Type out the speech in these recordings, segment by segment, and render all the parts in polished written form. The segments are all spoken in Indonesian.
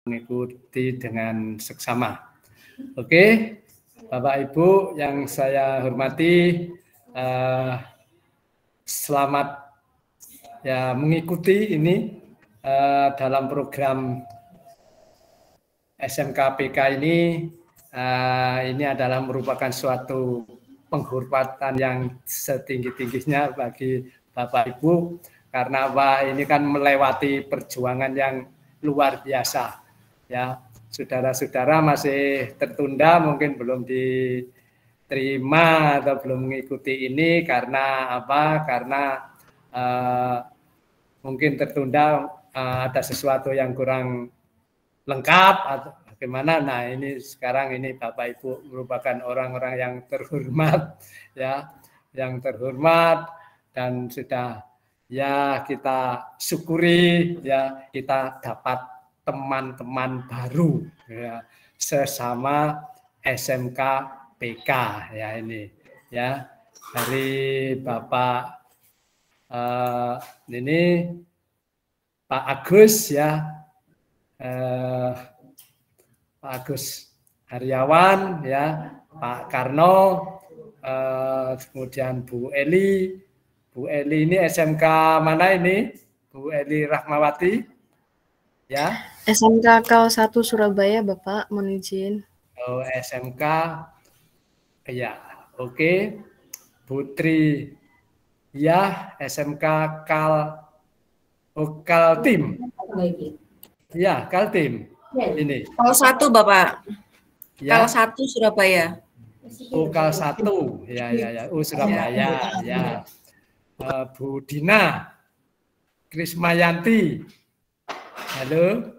mengikuti dengan seksama. Oke, Bapak Ibu yang saya hormati, selamat ya mengikuti ini dalam program SMK-PK ini adalah merupakan suatu penghormatan yang setinggi-tingginya bagi Bapak Ibu, karena ini kan melewati perjuangan yang luar biasa. Ya, saudara-saudara masih tertunda, mungkin belum diterima atau belum mengikuti ini karena apa? Karena mungkin tertunda, ada sesuatu yang kurang lengkap atau bagaimana. Nah, ini sekarang ini Bapak Ibu merupakan orang-orang yang terhormat, ya, yang terhormat, dan sudah ya kita syukuri ya kita dapat teman-teman baru ya sesama SMK PK ya ini ya dari Bapak ini Pak Agus ya, Pak Agus Haryawan ya, Pak Karno, kemudian Bu Eli. Bu Eli ini SMK mana ini? Bu Eli Rahmawati ya. SMK KAL 1 Surabaya, Bapak, mohon izin. Oh, SMK ya, oke. Putri ya, SMK Kaltim. Ya, Kaltim. Ini. KAL 1, Bapak. Ya. KAL 1 Surabaya. Oh, KAL 1. Ya. Oh, Surabaya. Ya. Bu Dina Krismayanti. Halo.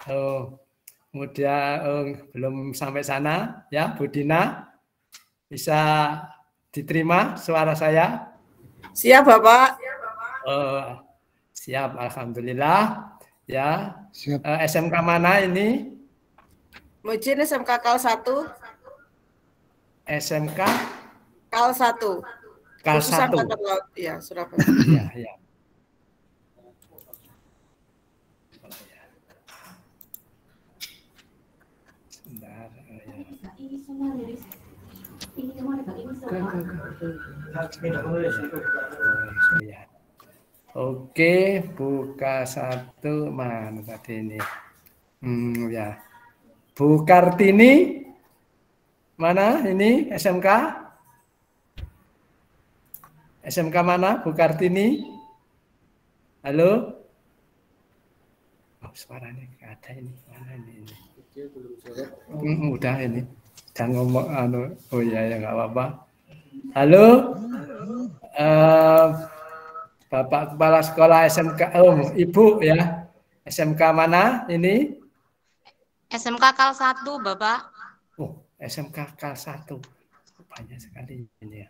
Oh, kemudian belum sampai sana ya, Bu Dina. Bisa diterima suara saya? Siap, Bapak. Siap, alhamdulillah. Ya. Siap. SMK mana ini? Mujin SMK KAL 1. SMK KAL 1. KAL 1. Ya, Surabaya. Ya. Sebentar. Ya. Oke, buka satu mana tadi ini? Ya. Bu Kartini mana ini SMK? SMK mana Bu Kartini? Halo? Oh, suaranya nggak ada ini. Mana ini? Udah ini. Jangan ngomong oh ya nggak apa-apa. Halo? Bapak Kepala Sekolah SMK, Ibu ya. SMK mana ini? SMK KAL 1, Bapak. Oh, SMK KAL 1. Banyak sekali ini ya.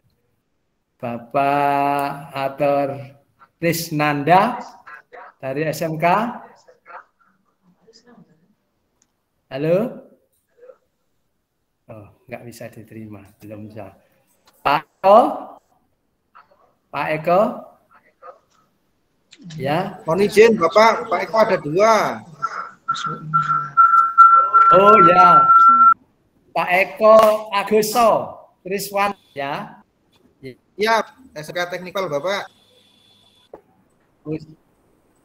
Bapak Ator Risnanda dari SMK. Halo? Oh, nggak bisa diterima, belum bisa. Pak Eko? Pak Eko? Ya. Mohon izin, Bapak. Pak Eko ada 2. Oh ya. Pak Eko Aguso Triswan ya. Ya, SMK Teknikal, Bapak.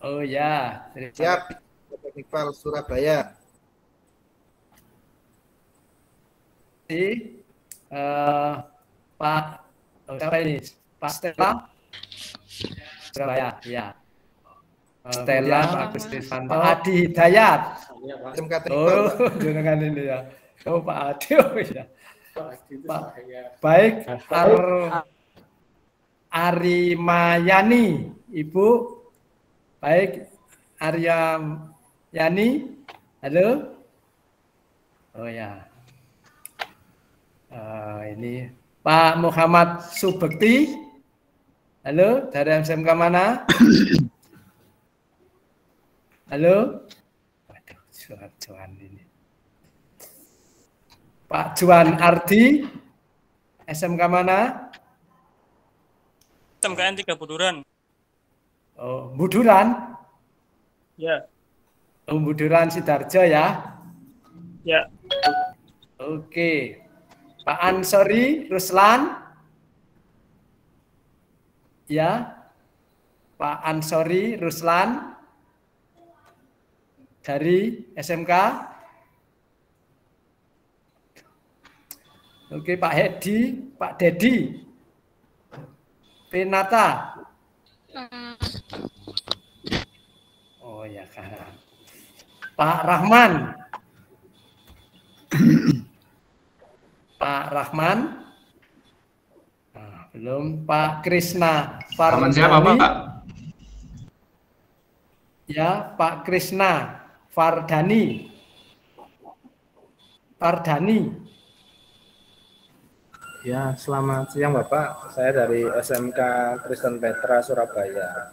Oh ya. Siap. Teknikal Surabaya. Pak siapa ini? Pak Stella Surabaya ya. Stella Agus Trivanto Adi Hidayat. SMK Teknikal. Oh, dengan ini ya. Oh, Pak Adi. Oh ya. Pak baik. Arimayani, Ibu. Baik. Aryayani. Halo. Oh ya. Ini Pak Muhammad Subekti. Halo, dari SMK mana? Halo. Waduh, Juan ini. Pak Juan Ardi. SMK mana? SMKN 3 Buduran. Oh, Buduran? Ya. Buduran Sidarjo ya. Ya. Oke. Pak Ansori Ruslan. Ya. Pak Ansori Ruslan dari SMK. Oke, Pak Hedi, Pak Dedi. Penata. Oh ya kan. Pak Rahman. Pak Rahman. Nah, belum. Pak Krisna Fardani. Siapa, Pak? Ya, Pak Krisna Fardani. Fardani. Ya, selamat siang Bapak. Saya dari SMK Kristen Petra Surabaya.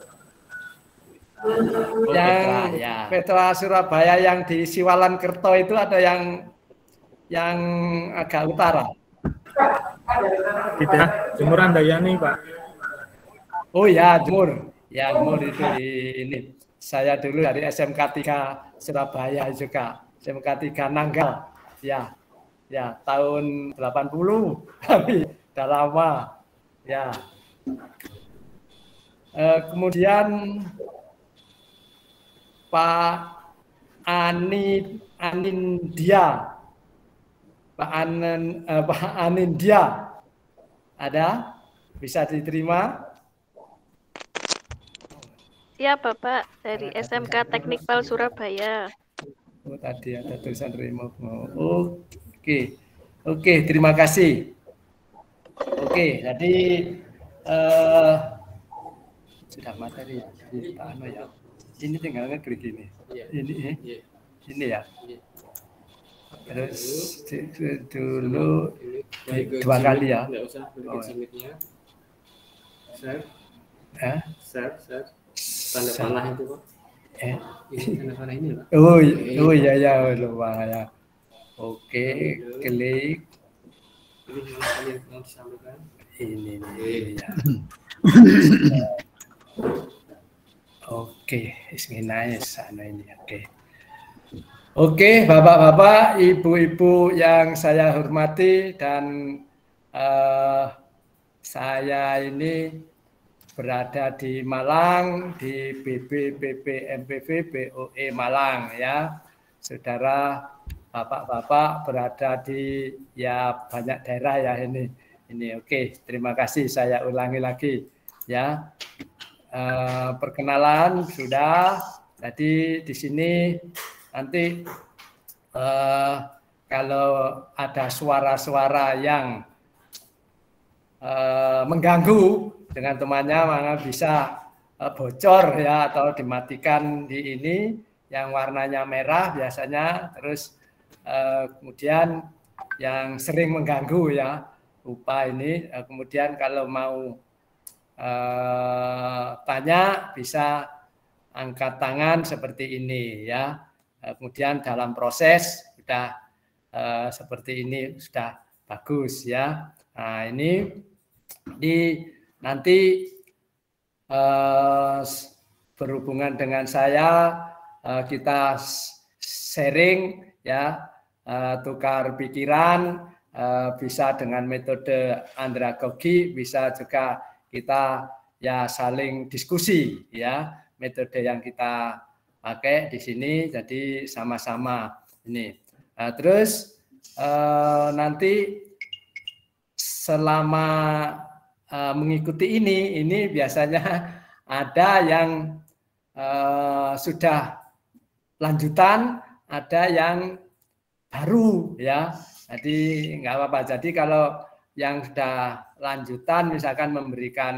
Yang Petra Surabaya yang di Siwalan Kerto itu ada yang agak utara. Kita Jemur Andayani, Pak. Oh ya, Jemur. Ya, Jemur itu di ini. Saya dulu dari SMK 3 Surabaya juga. SMK 3 Nanggal. Ya. Ya, tahun 80, tapi udah lama. Ya. Kemudian Pak Anindia. Pak Anindia. Ada? Bisa diterima? Siap, Bapak. Dari SMK Teknikal Surabaya. Oh, tadi ada tulisan remove. Oke, terima kasih. Oke, jadi sudah materi ya. Ini tinggal ngeklik ini. Ini ya. Terus dulu 2 kali ya. Share. Tanda panah itu, Pak. Tanda panah ini, Pak. Oh ya, lupa ya. Oke, klik. Ini ya. Oke, sana ini. Oke, Bapak-bapak, Ibu-ibu yang saya hormati dan saya ini berada di Malang di BPMPV BOE Malang ya. Saudara Bapak-bapak berada di ya banyak daerah ya ini. Oke, terima kasih, saya ulangi lagi ya. Perkenalan sudah. Jadi di sini nanti kalau ada suara-suara yang mengganggu dengan temannya, maka bisa bocor ya atau dimatikan di ini yang warnanya merah biasanya. Terus kemudian yang sering mengganggu ya lupa ini. Kemudian kalau mau tanya bisa angkat tangan seperti ini ya. Kemudian dalam proses sudah seperti ini sudah bagus ya. Nah ini nanti berhubungan dengan saya kita sharing ya, tukar pikiran, bisa dengan metode andragogi, bisa juga kita ya saling diskusi ya, metode yang kita pakai di sini, jadi sama-sama ini. Terus nanti selama mengikuti ini biasanya ada yang sudah lanjutan, ada yang baru ya. Jadi nggak apa-apa. Jadi kalau yang sudah lanjutan misalkan memberikan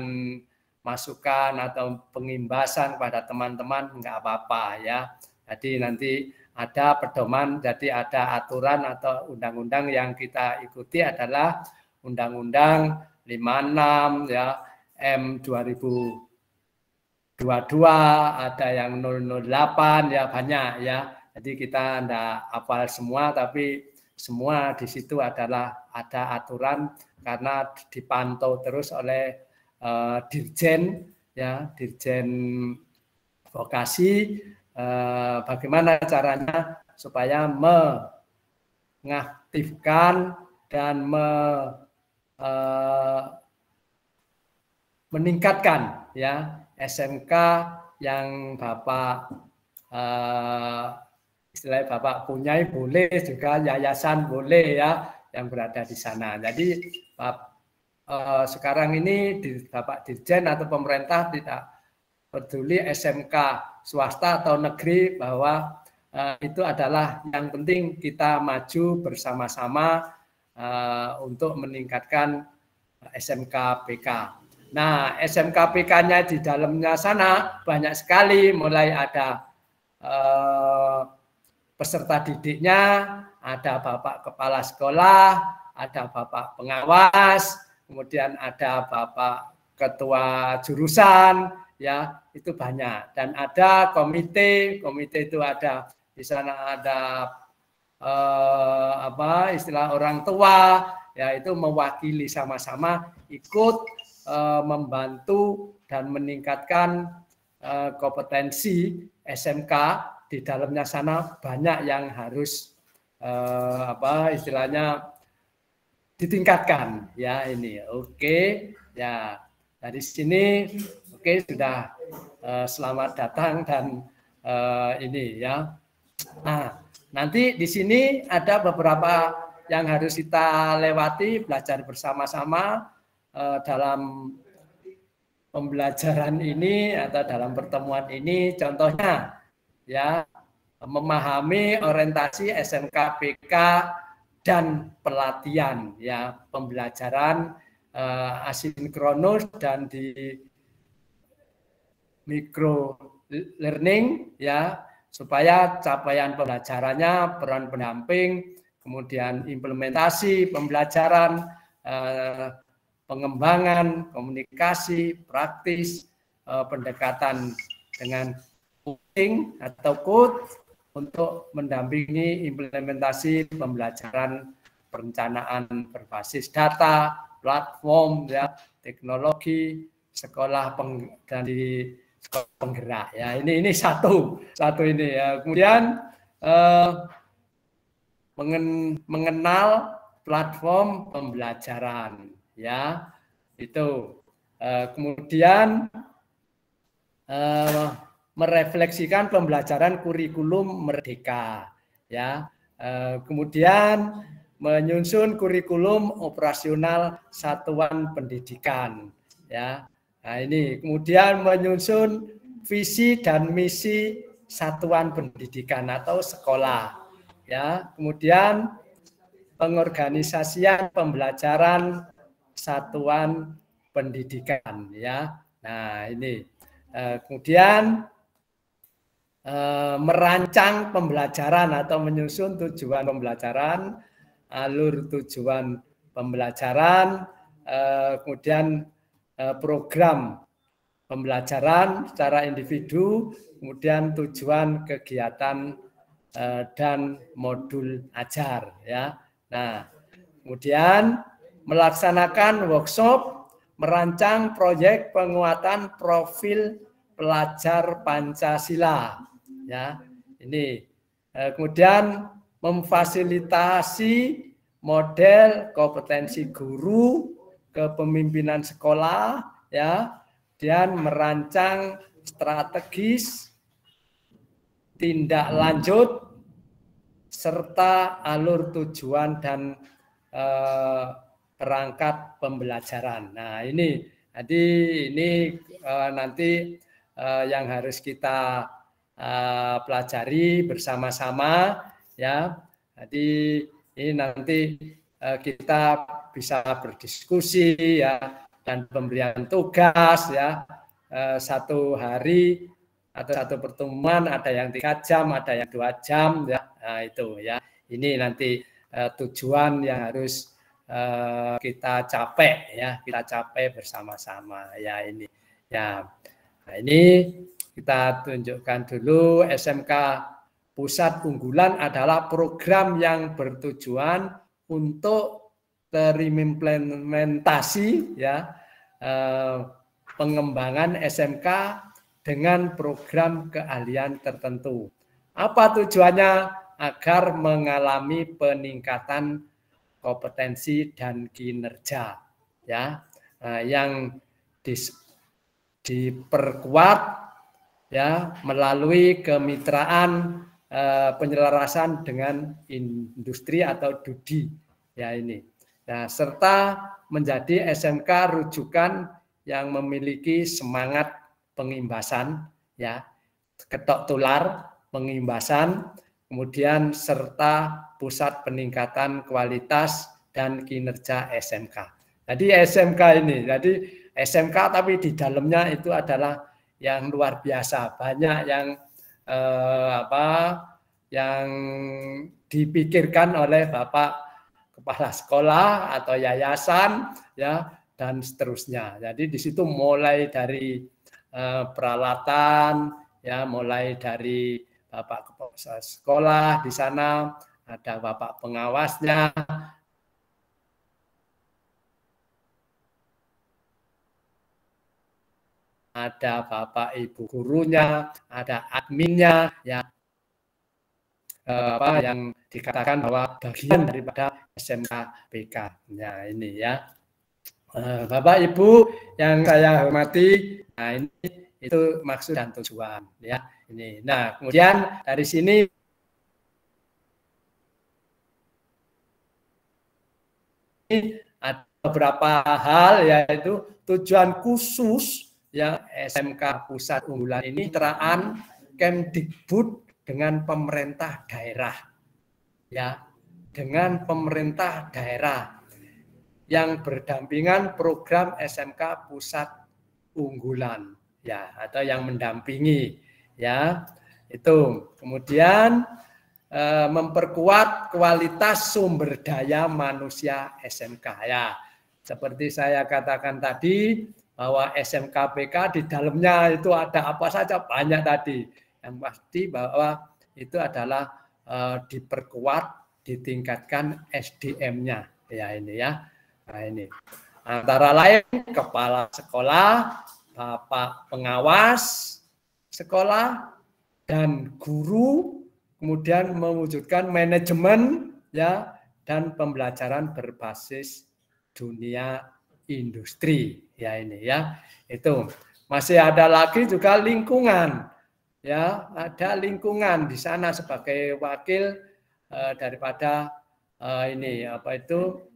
masukan atau pengimbasan kepada teman-teman nggak apa-apa ya. Jadi nanti ada pedoman, jadi ada aturan atau undang-undang yang kita ikuti adalah Undang-Undang 56 ya, M 2022, ada yang 008 ya, banyak ya. Jadi kita enggak hafal semua, tapi semua di situ adalah ada aturan karena dipantau terus oleh Dirjen ya, Dirjen Vokasi bagaimana caranya supaya mengaktifkan dan meningkatkan ya SMK yang Bapak istilahnya Bapak punyai, boleh juga yayasan boleh ya yang berada di sana. Jadi sekarang ini Bapak Dirjen atau pemerintah tidak peduli SMK swasta atau negeri, bahwa itu adalah yang penting kita maju bersama-sama untuk meningkatkan SMK PK. Nah, SMK PK-nya di dalamnya sana banyak sekali, mulai ada peserta didiknya, ada Bapak Kepala Sekolah, ada Bapak Pengawas, kemudian ada Bapak Ketua Jurusan, ya itu banyak. Dan ada komite itu ada di sana ada istilah orang tua, ya itu mewakili sama-sama ikut membantu dan meningkatkan kompetensi SMK. Di dalamnya sana banyak yang harus istilahnya ditingkatkan ya ini. Oke ya, dari sini oke sudah selamat datang dan ini ya. Nah, nanti di sini ada beberapa yang harus kita lewati, belajar bersama-sama dalam pembelajaran ini atau dalam pertemuan ini. Contohnya ya, memahami orientasi SMK PK dan pelatihan ya, pembelajaran asinkronus dan di micro learning ya, supaya capaian pembelajarannya, peran pendamping, kemudian implementasi pembelajaran, pengembangan komunikasi praktis, pendekatan dengan coding atau code untuk mendampingi implementasi pembelajaran perencanaan berbasis data, platform ya, teknologi, sekolah dan di sekolah penggerak ya. Ini satu ini ya. Kemudian mengenal platform pembelajaran ya. Itu kemudian merefleksikan pembelajaran kurikulum merdeka ya, kemudian menyusun kurikulum operasional satuan pendidikan ya. Nah, ini kemudian menyusun visi dan misi satuan pendidikan atau sekolah ya, kemudian pengorganisasian pembelajaran satuan pendidikan ya. Nah, ini kemudian merancang pembelajaran atau menyusun tujuan pembelajaran, alur tujuan pembelajaran, kemudian program pembelajaran secara individu, kemudian tujuan kegiatan dan modul ajar ya. Nah, kemudian melaksanakan workshop, merancang proyek penguatan profil pelajar Pancasila ya. Ini kemudian memfasilitasi model kompetensi guru kepemimpinan sekolah ya, dan merancang strategis tindak lanjut serta alur tujuan dan perangkat pembelajaran. Nah, ini nanti yang harus kita pelajari bersama-sama ya. Jadi ini nanti kita bisa berdiskusi ya, dan pemberian tugas ya, satu hari atau satu pertemuan ada yang 3 jam, ada yang 2 jam ya. Nah, itu ya. Ini nanti tujuan yang harus kita capai ya, kita capai bersama-sama ya ini ya. Nah, ini kita tunjukkan dulu SMK Pusat Unggulan adalah program yang bertujuan untuk terimplementasi ya, pengembangan SMK dengan program keahlian tertentu. Apa tujuannya? Agar mengalami peningkatan kompetensi dan kinerja, ya, yang diperkuat ya melalui kemitraan penyelarasan dengan industri atau DUDI, ya ini. Nah, serta menjadi SMK rujukan yang memiliki semangat pengimbasan, ya, ketok tular pengimbasan, kemudian serta pusat peningkatan kualitas dan kinerja SMK. Jadi SMK ini, jadi SMK tapi di dalamnya itu adalah yang luar biasa, banyak yang yang dipikirkan oleh Bapak Kepala Sekolah atau yayasan, ya, dan seterusnya. Jadi di situ mulai dari peralatan, ya, mulai dari Bapak Kepala Sekolah di sana, ada Bapak pengawasnya, ada Bapak Ibu gurunya, ada adminnya, ya, yang dikatakan bahwa bagian daripada SMK PK. Nah, ini ya, Bapak Ibu yang saya hormati, nah ini itu maksud dan tujuan, ya. Ini. Nah, kemudian dari sini ada beberapa hal, yaitu tujuan khusus ya SMK Pusat Unggulan ini teraan Kemdikbud dengan pemerintah daerah, ya, dengan pemerintah daerah yang berdampingan program SMK Pusat Unggulan, ya, atau yang mendampingi, ya, itu. Kemudian memperkuat kualitas sumber daya manusia SMK, ya, seperti saya katakan tadi bahwa SMK PK di dalamnya itu ada apa saja, banyak tadi. Yang pasti bahwa itu adalah diperkuat, ditingkatkan SDM-nya, ya, ini ya. Nah, ini antara lain kepala sekolah, Bapak pengawas sekolah, dan guru, kemudian mewujudkan manajemen, ya, dan pembelajaran berbasis dunia industri, ya, ini ya. Itu masih ada lagi juga lingkungan, ya, ada lingkungan di sana sebagai wakil daripada ini apa itu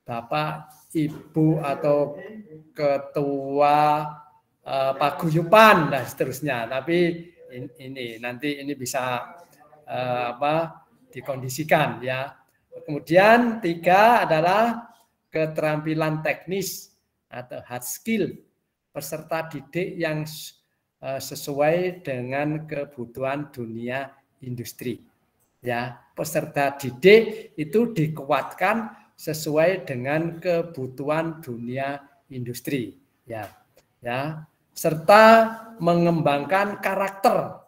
Bapak Ibu atau ketua paguyuban dan seterusnya. Tapi ini nanti ini bisa dikondisikan, ya. Kemudian 3 adalah keterampilan teknis atau hard skill peserta didik yang sesuai dengan kebutuhan dunia industri, ya. Peserta didik itu dikuatkan sesuai dengan kebutuhan dunia industri, ya, ya, serta mengembangkan karakter,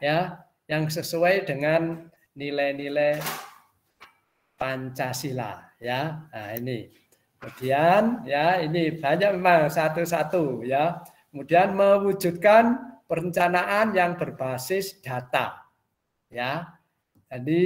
ya, yang sesuai dengan nilai-nilai Pancasila, ya. Nah, ini kemudian, ya, ini banyak memang satu-satu, ya. Kemudian mewujudkan perencanaan yang berbasis data, ya. Jadi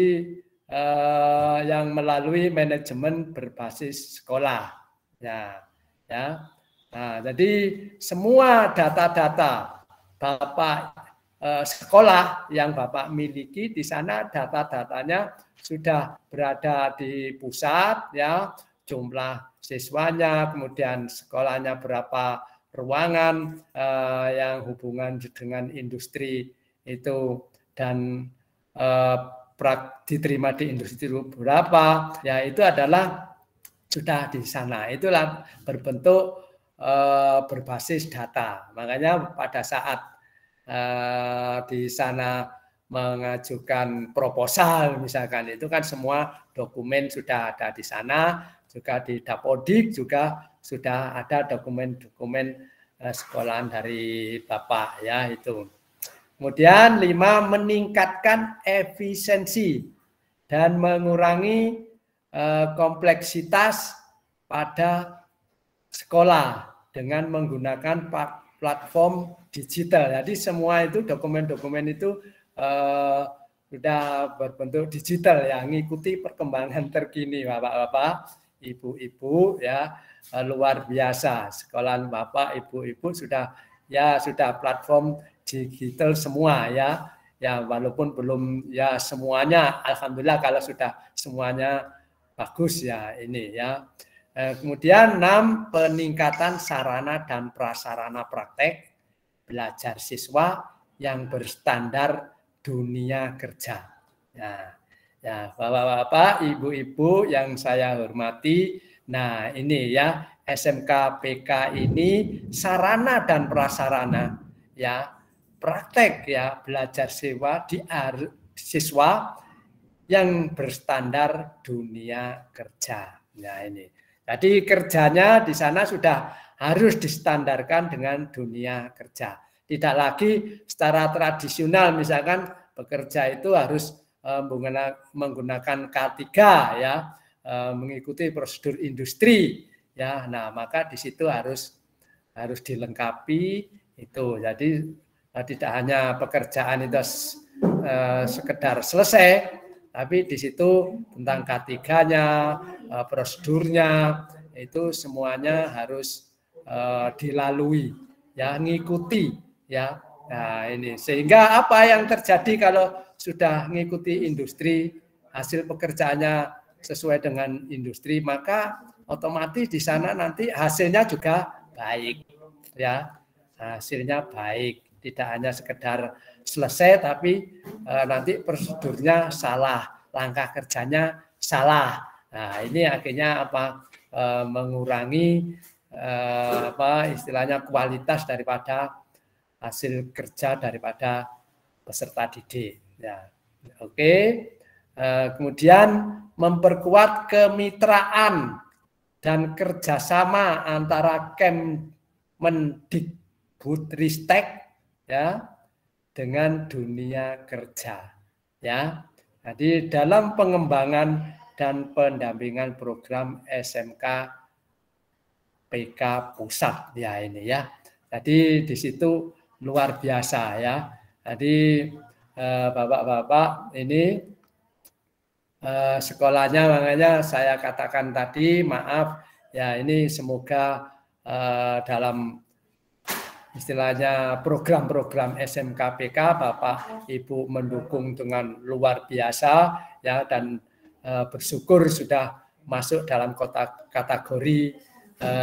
yang melalui manajemen berbasis sekolah, ya, ya. Nah, jadi semua data-data Bapak sekolah yang Bapak miliki di sana, data-datanya sudah berada di pusat, ya, jumlah siswanya, kemudian sekolahnya berapa ruangan yang hubungan dengan industri itu, dan diterima di industri itu berapa, ya, itu adalah sudah di sana. Itulah berbentuk berbasis data. Makanya pada saat di sana mengajukan proposal misalkan, itu kan semua dokumen sudah ada di sana, juga di Dapodik juga sudah ada dokumen-dokumen sekolahan dari Bapak, ya, itu. Kemudian 5, meningkatkan efisiensi dan mengurangi kompleksitas pada sekolah dengan menggunakan platform digital. Jadi semua itu dokumen-dokumen itu sudah berbentuk digital ya, ngikuti perkembangan terkini Bapak-bapak, Ibu-ibu ya, luar biasa. Sekolahan Bapak, Ibu-ibu sudah platform digital semua ya. Ya walaupun belum ya semuanya, alhamdulillah kalau sudah semuanya bagus ya ini ya. Kemudian 6, peningkatan sarana dan prasarana praktek belajar siswa yang berstandar dunia kerja. Ya, Bapak-bapak, Ibu-ibu yang saya hormati, nah ini ya SMK PK ini sarana dan prasarana ya praktek ya belajar siswa yang berstandar dunia kerja. Nah ini. Jadi kerjanya di sana sudah harus distandarkan dengan dunia kerja. Tidak lagi secara tradisional misalkan bekerja itu harus menggunakan K3 ya, mengikuti prosedur industri ya. Nah, maka di situ harus dilengkapi itu. Jadi tidak hanya pekerjaan itu sekedar selesai, tapi di situ tentang K3-nya, prosedurnya itu semuanya harus dilalui ya, ngikuti ya. Nah, ini sehingga apa yang terjadi kalau sudah ngikuti industri, hasil pekerjaannya sesuai dengan industri, maka otomatis di sana nanti hasilnya juga baik ya. Hasilnya baik. Tidak hanya sekedar selesai, tapi nanti prosedurnya salah, langkah kerjanya salah. Nah, ini akhirnya mengurangi istilahnya kualitas daripada hasil kerja daripada peserta didik. Ya, oke. Kemudian memperkuat kemitraan dan kerjasama antara Kemendikbudristek ya dengan dunia kerja ya. Jadi dalam pengembangan dan pendampingan program SMK PK Pusat ya ini ya. Jadi di situ luar biasa ya. Jadi Bapak-bapak ini sekolahnya, makanya saya katakan tadi maaf ya, ini semoga dalam istilahnya program-program SMK PK Bapak Ibu mendukung dengan luar biasa ya, dan bersyukur sudah masuk dalam kategori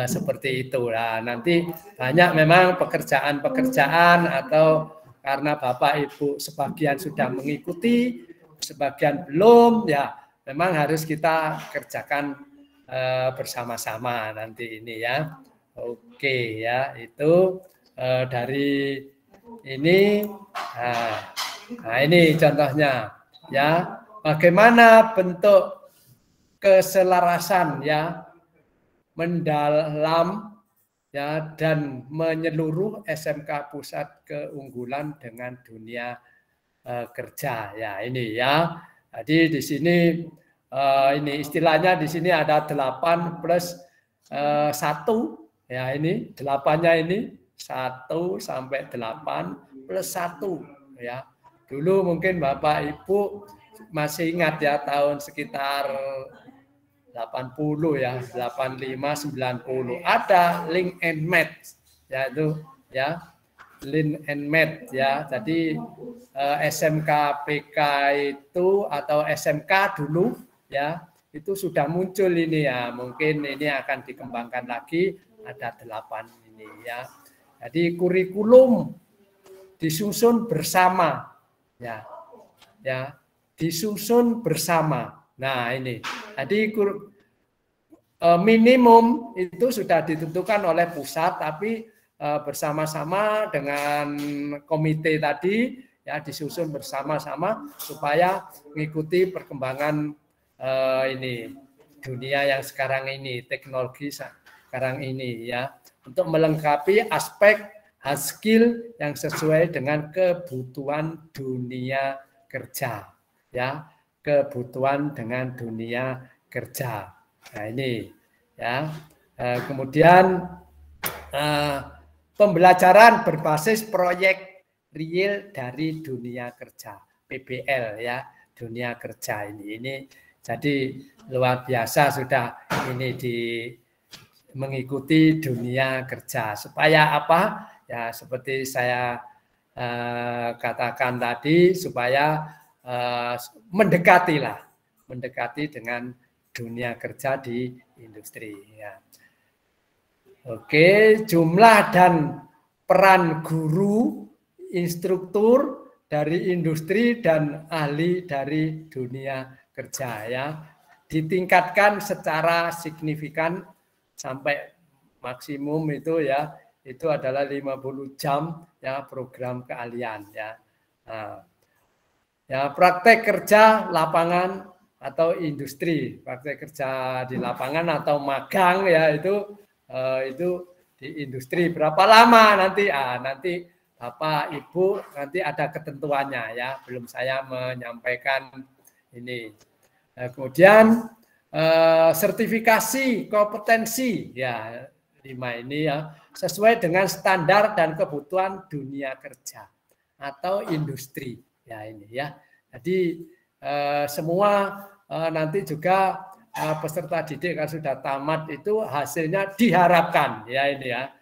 seperti itu. Nah, nanti banyak memang pekerjaan-pekerjaan atau karena Bapak Ibu sebagian sudah mengikuti, sebagian belum, ya memang harus kita kerjakan bersama-sama nanti ini ya. Oke ya, itu dari ini. Nah ini contohnya ya, bagaimana bentuk keselarasan ya mendalam ya dan menyeluruh SMK Pusat Keunggulan dengan dunia kerja ya ini ya. Jadi di sini ini istilahnya di sini ada 8 plus 1 ya, ini 8-nya ini 1 sampai 8 plus 1 ya. Dulu mungkin Bapak Ibu masih ingat ya, tahun sekitar 80 ya, 85 90 ada link and match ya, itu ya link and match ya. Jadi SMK PK itu atau SMK dulu ya itu sudah muncul ini ya, mungkin ini akan dikembangkan lagi, ada 8 ini ya. Jadi kurikulum disusun bersama ya, disusun bersama. Nah ini, jadi minimum itu sudah ditentukan oleh pusat, tapi bersama-sama dengan komite tadi ya, disusun bersama-sama supaya mengikuti perkembangan ini dunia yang sekarang ini, teknologi sekarang ini ya, untuk melengkapi aspek hard skill yang sesuai dengan kebutuhan dunia kerja ya, kebutuhan dengan dunia kerja. Nah ini ya, kemudian pembelajaran berbasis proyek real dari dunia kerja, PBL ya, dunia kerja ini jadi luar biasa sudah ini mengikuti dunia kerja supaya apa ya, seperti saya katakan tadi, supaya mendekati dengan dunia kerja di industri ya. Oke, jumlah dan peran guru, instruktur dari industri dan ahli dari dunia kerja ya ditingkatkan secara signifikan sampai maksimum itu ya, itu adalah 50 jam ya program keahlian ya. Nah, ya praktek kerja lapangan atau industri, praktek kerja di lapangan atau magang ya itu di industri berapa lama nanti? Nanti Bapak Ibu nanti ada ketentuannya ya, belum saya menyampaikan ini. Kemudian sertifikasi kompetensi ya 5 ini ya sesuai dengan standar dan kebutuhan dunia kerja atau industri ya ini ya. Jadi semua nanti juga peserta didik kalau sudah tamat itu hasilnya diharapkan ya ini ya.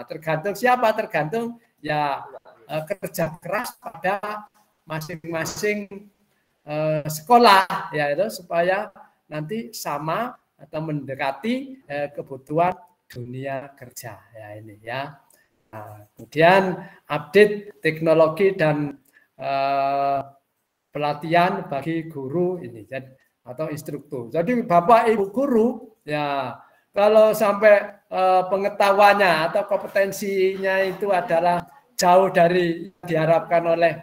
Tergantung siapa, tergantung ya kerja keras pada masing-masing sekolah ya itu supaya nanti sama atau mendekati kebutuhan dunia kerja ya ini ya. Kemudian update teknologi dan pelatihan bagi guru ini atau instruktur. Jadi Bapak Ibu guru ya kalau sampai pengetahuannya atau kompetensinya itu adalah jauh dari diharapkan oleh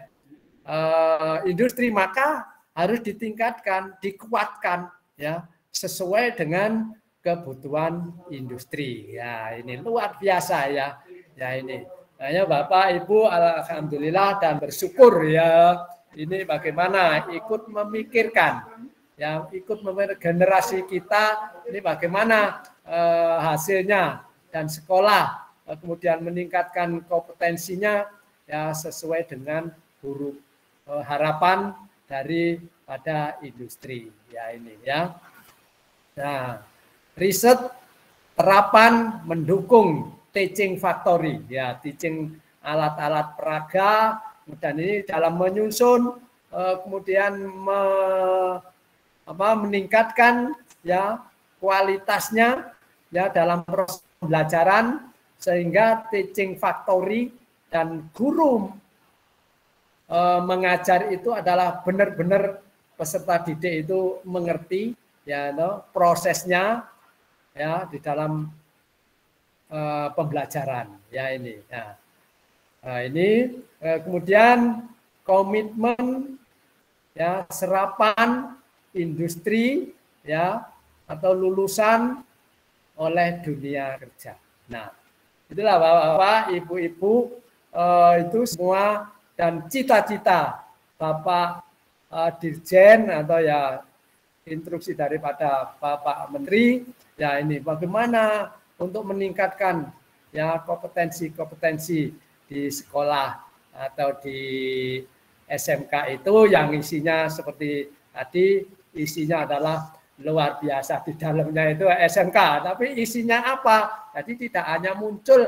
industri, maka harus ditingkatkan, dikuatkan ya sesuai dengan kebutuhan industri. Ya, ini luar biasa ya. Ya ini. Hanya Bapak Ibu alhamdulillah dan bersyukur ya. Ini bagaimana ikut memikirkan ya, ikut generasi kita ini bagaimana hasilnya dan sekolah kemudian meningkatkan kompetensinya ya sesuai dengan harapan daripada industri ya ini ya. Nah, riset terapan mendukung teaching factory ya, teaching alat-alat peraga, dan ini dalam menyusun kemudian meningkatkan ya kualitasnya ya dalam proses pembelajaran sehingga teaching factory dan guru mengajar itu adalah benar-benar peserta didik itu mengerti ya prosesnya ya di dalam pembelajaran ya ini ya. Ini kemudian komitmen ya serapan industri ya atau lulusan oleh dunia kerja. Nah, itulah Bapak, Ibu-ibu itu semua dan cita-cita Bapak Dirjen atau ya instruksi daripada Bapak Menteri ya ini bagaimana untuk meningkatkan ya kompetensi-kompetensi di sekolah atau di SMK itu yang isinya seperti tadi, isinya adalah luar biasa di dalamnya itu SMK, tapi isinya apa? Jadi tidak hanya muncul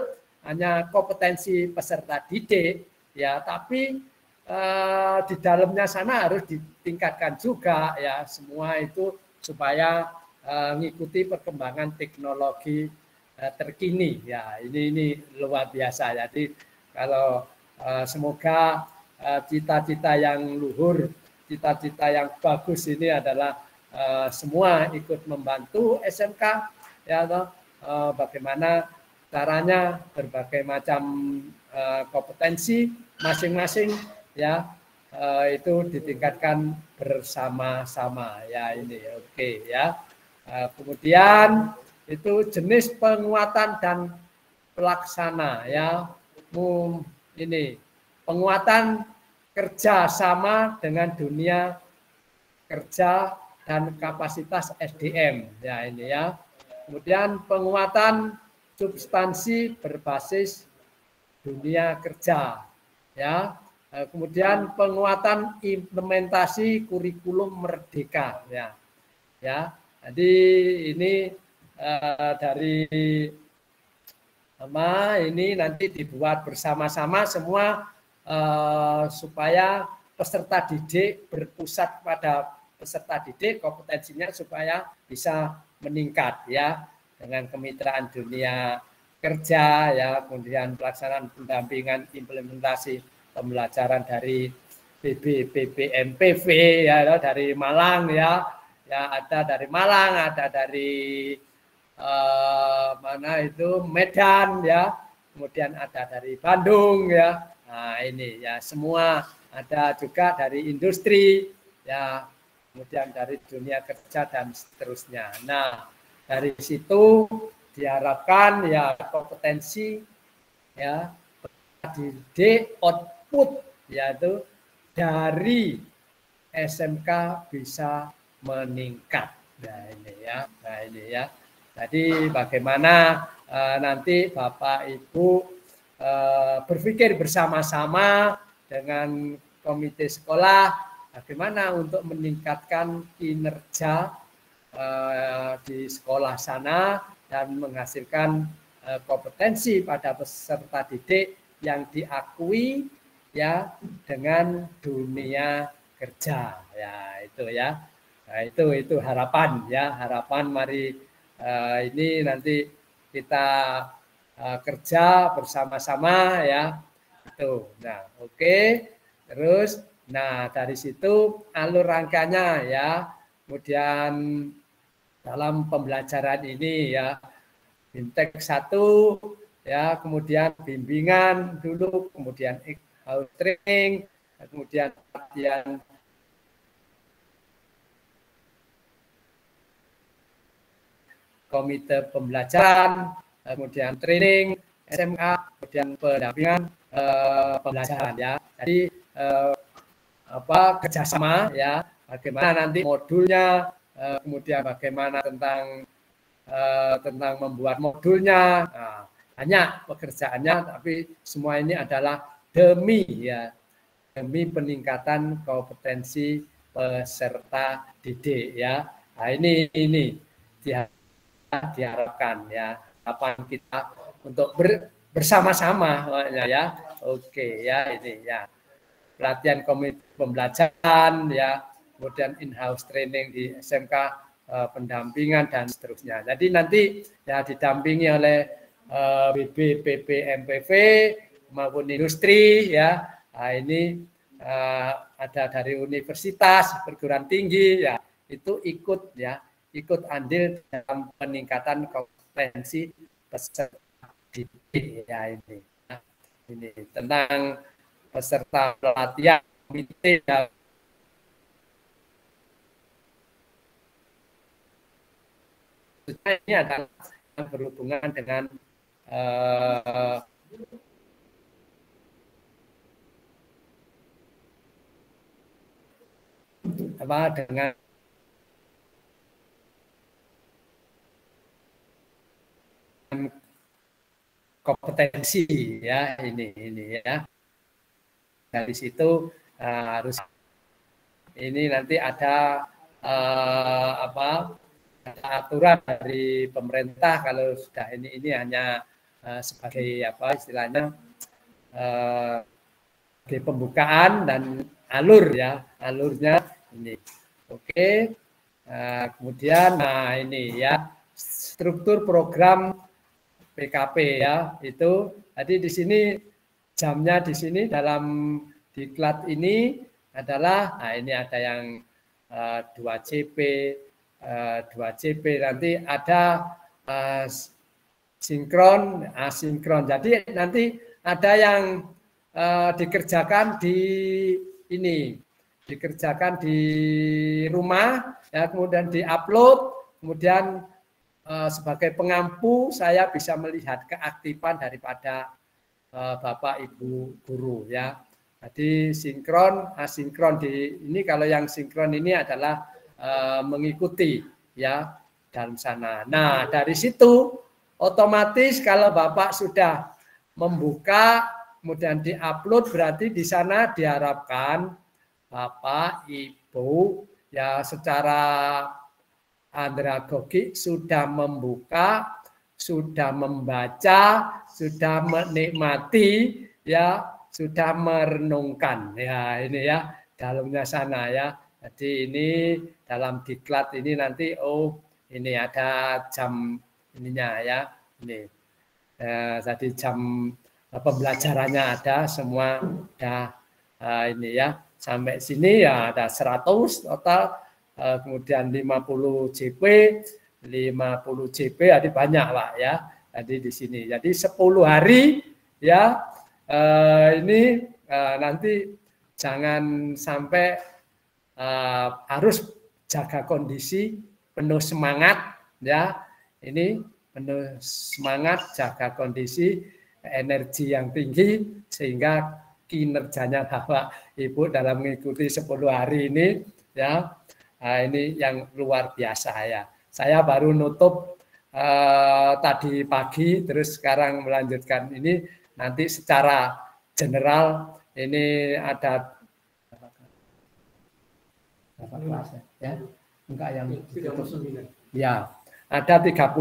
hanya kompetensi peserta didik ya, tapi di dalamnya sana harus ditingkatkan juga ya semua itu supaya mengikuti perkembangan teknologi terkini ya. Ini luar biasa. Jadi kalau semoga cita-cita yang luhur, cita-cita yang bagus ini adalah semua ikut membantu SMK ya bagaimana caranya berbagai macam kompetensi masing-masing ya itu ditingkatkan bersama-sama ya ini oke ya. Kemudian itu jenis penguatan dan pelaksana ya. Ini penguatan kerjasama dengan dunia kerja dan kapasitas SDM ya ini ya. Kemudian penguatan substansi berbasis dunia kerja, ya. Kemudian penguatan implementasi kurikulum merdeka, ya. Jadi ini dari ini nanti dibuat bersama-sama semua supaya peserta didik berpusat pada peserta didik, kompetensinya supaya bisa meningkat, ya, dengan kemitraan dunia kerja, ya, kemudian pelaksanaan pendampingan implementasi pembelajaran dari BPMPV, ya, dari Malang, ya, ada dari Malang, ada dari mana itu Medan, ya, kemudian ada dari Bandung, ya. Nah ini ya semua, ada juga dari industri, ya, kemudian dari dunia kerja dan seterusnya. Nah dari situ diharapkan ya kompetensi, ya, didik output, yaitu dari SMK bisa meningkat. Nah ini ya. Jadi bagaimana nanti Bapak Ibu berpikir bersama-sama dengan komite sekolah bagaimana untuk meningkatkan kinerja di sekolah sana dan menghasilkan kompetensi pada peserta didik yang diakui, ya, dengan dunia kerja, ya, itu ya. Nah, itu harapan, ya, harapan mari ini nanti kita kerja bersama-sama, ya. Itu. Nah, oke. Terus nah dari situ alur rangkanya, ya. Kemudian dalam pembelajaran ini, ya, Bintek 1, ya, kemudian bimbingan dulu, kemudian house training, kemudian latihan komite pembelajaran, kemudian training SMK, kemudian pendampingan pembelajaran, ya. Jadi kerjasama, ya, bagaimana nanti modulnya, kemudian bagaimana tentang membuat modulnya. Nah, banyak pekerjaannya, tapi semua ini adalah demi peningkatan kompetensi peserta didik, ya. Nah, ini diharapkan, ya, harapan kita untuk bersama-sama, ya. Oke, ya, ini ya pelatihan komite pembelajaran, ya, kemudian in-house training di SMK, pendampingan dan seterusnya. Jadi nanti ya didampingi oleh BPMPV maupun industri, ya. Nah, ini ada dari universitas, perguruan tinggi, ya, itu ikut, ya, ikut andil dalam peningkatan kompetensi peserta didik, ya, ini tentang peserta pelatihan komite, ya. Ini adalah yang berhubungan dengan dengan kompetensi, ya, ini ya. Dari situ harus ini nanti ada aturan dari pemerintah kalau sudah ini hanya sebagai istilahnya sebagai pembukaan dan alur, ya, alurnya ini. Oke. Kemudian ini, ya, struktur program PKP, ya, itu tadi di sini jamnya di sini dalam diklat ini adalah ini ada yang 2CP, 2CP, nanti ada sinkron, asinkron. Jadi nanti ada yang dikerjakan dikerjakan di rumah, ya, kemudian diupload, kemudian sebagai pengampu saya bisa melihat keaktifan daripada Bapak Ibu guru, ya. Jadi sinkron, asinkron ini kalau yang sinkron ini adalah mengikuti, ya, dalam sana. Nah, dari situ otomatis kalau Bapak sudah membuka kemudian diupload, berarti di sana diharapkan Bapak Ibu ya secara andragogi sudah membuka, sudah membaca, sudah menikmati, ya sudah merenungkan, ya ini ya dalamnya sana ya. Jadi ini dalam diklat ini nanti ini ada jam ininya ya ini. Jadi jam pembelajarannya ada semua ada ini ya sampai sini ya ada 100 total, kemudian 50 JP 50 JP jadi banyak Pak ya. Jadi di sini jadi 10 hari ya ini nanti jangan sampai harus jaga kondisi penuh semangat ya. Ini penuh semangat, jaga kondisi, energi yang tinggi sehingga kinerjanya Bapak Ibu dalam mengikuti 10 hari ini ya ini yang luar biasa ya. Saya baru nutup tadi pagi terus sekarang melanjutkan ini nanti secara general ini ada berapa kelas ya? Enggak yang 39. Ya. Ada 39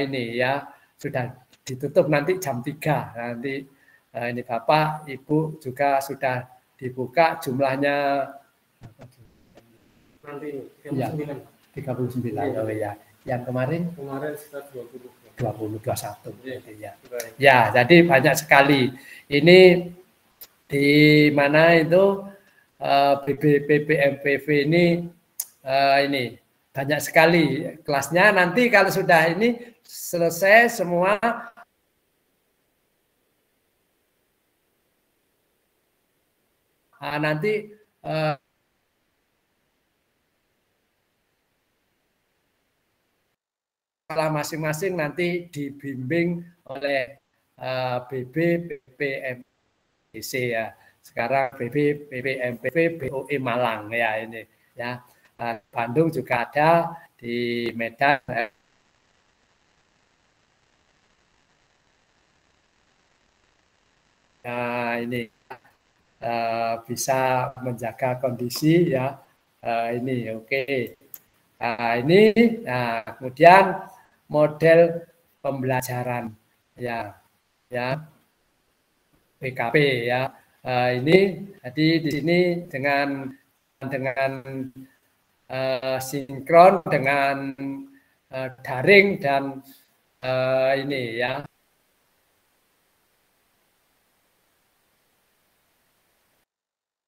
ini ya sudah ditutup nanti jam 3 nanti ini Bapak Ibu juga sudah dibuka jumlahnya Nanti ya, 39 oh ya. Yang kemarin sekitar 20 21 ya. Ya, jadi banyak sekali. Ini di mana itu BPMPV ini banyak sekali kelasnya. Nanti kalau sudah ini selesai semua nanti masing-masing nanti dibimbing oleh BPMPC ya. Sekarang BPMPV BOE Malang ya ini ya. Bandung juga ada, di Medan ini bisa menjaga kondisi ya ini oke. Ini kemudian model pembelajaran ya PKP ya ini jadi di sini dengan sinkron dengan daring dan ini ya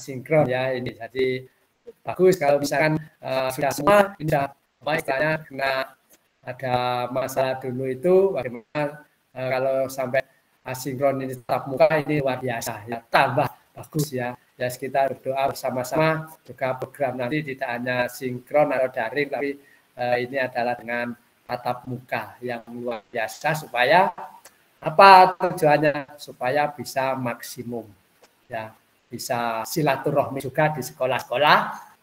sinkron ya ini jadi bagus kalau misalkan sudah semua ini sudah istilahnya kena ada masalah dulu itu bagaimana kalau sampai asinkron ini tatap muka ini luar biasa ya tambah bagus ya. Ya kita berdoa bersama-sama juga program nanti tidak hanya sinkron atau daring tapi ini adalah dengan tatap muka yang luar biasa supaya apa tujuannya supaya bisa maksimum ya bisa silaturahmi juga di sekolah-sekolah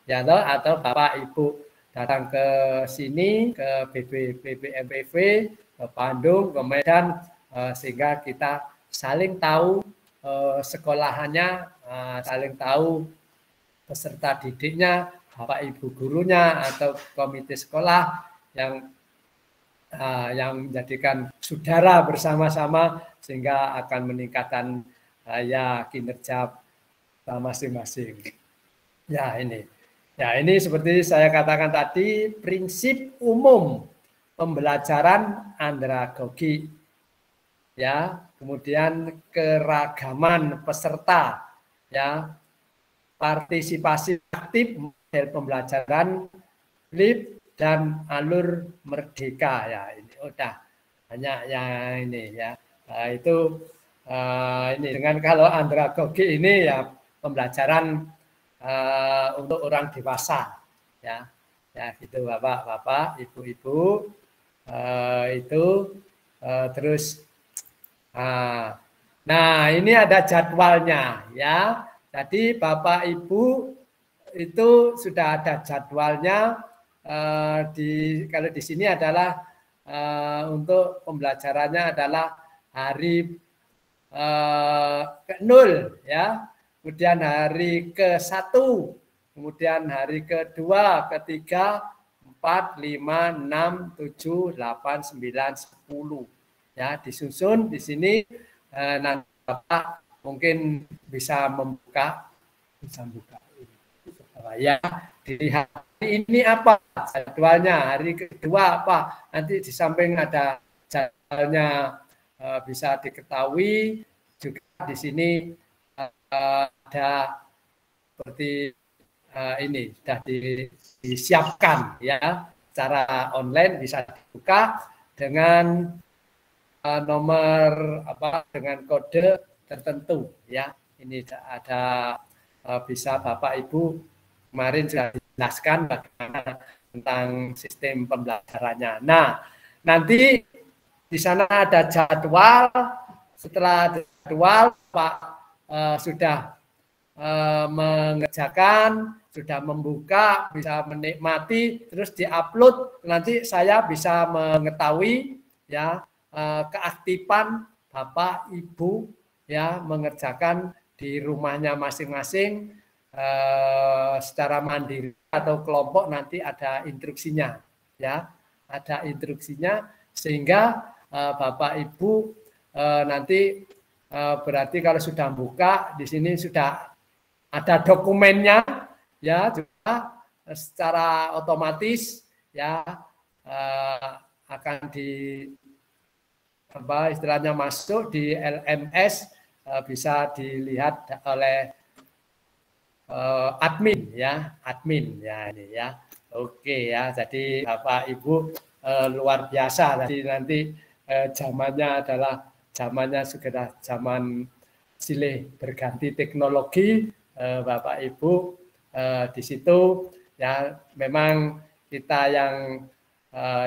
ya atau Bapak Ibu datang ke sini ke BPMPV ke Bandung ke Medan sehingga kita saling tahu sekolahannya, saling tahu peserta didiknya, Bapak Ibu gurunya atau komite sekolah yang menjadikan saudara bersama-sama sehingga akan meningkatkan ya kinerja masing-masing. Ya ini seperti saya katakan tadi prinsip umum pembelajaran andragogi ya. Kemudian keragaman peserta, ya, partisipasi aktif, model pembelajaran LIP dan alur merdeka ya ini udah banyak yang ini ya itu ini dengan kalau andragogi ini ya pembelajaran untuk orang dewasa ya gitu bapak ibu itu terus. Nah, ini ada jadwalnya ya. Jadi Bapak Ibu itu sudah ada jadwalnya kalau di sini adalah untuk pembelajarannya adalah hari ke-0 ya, kemudian hari ke-1, kemudian hari ke-2, ke-3, 4, 5, 6, 7, 8, 9, 10. Ya, disusun di sini nanti Bapak mungkin bisa membuka ya, dilihat ini apa jadwalnya, hari kedua apa, nanti di samping ada jadwalnya bisa diketahui, juga di sini ada seperti ini sudah disiapkan ya, secara online bisa dibuka dengan nomor apa, dengan kode tertentu ya. Ini ada bisa Bapak Ibu kemarin sudah dijelaskan bagaimana tentang sistem pembelajarannya. Nah, nanti di sana ada jadwal. Setelah jadwal Pak sudah mengerjakan, sudah membuka, bisa menikmati, terus diupload, nanti saya bisa mengetahui ya keaktifan Bapak Ibu ya mengerjakan di rumahnya masing-masing secara mandiri atau kelompok, nanti ada instruksinya ya, ada instruksinya, sehingga Bapak Ibu nanti berarti kalau sudah buka di sini sudah ada dokumennya ya, juga secara otomatis ya akan di apa istilahnya masuk di LMS, bisa dilihat oleh admin ya, ini ya. Oke ya, jadi Bapak Ibu luar biasa. Jadi nanti zamannya adalah zamannya sudah zaman silih berganti teknologi, Bapak Ibu di situ ya, memang kita yang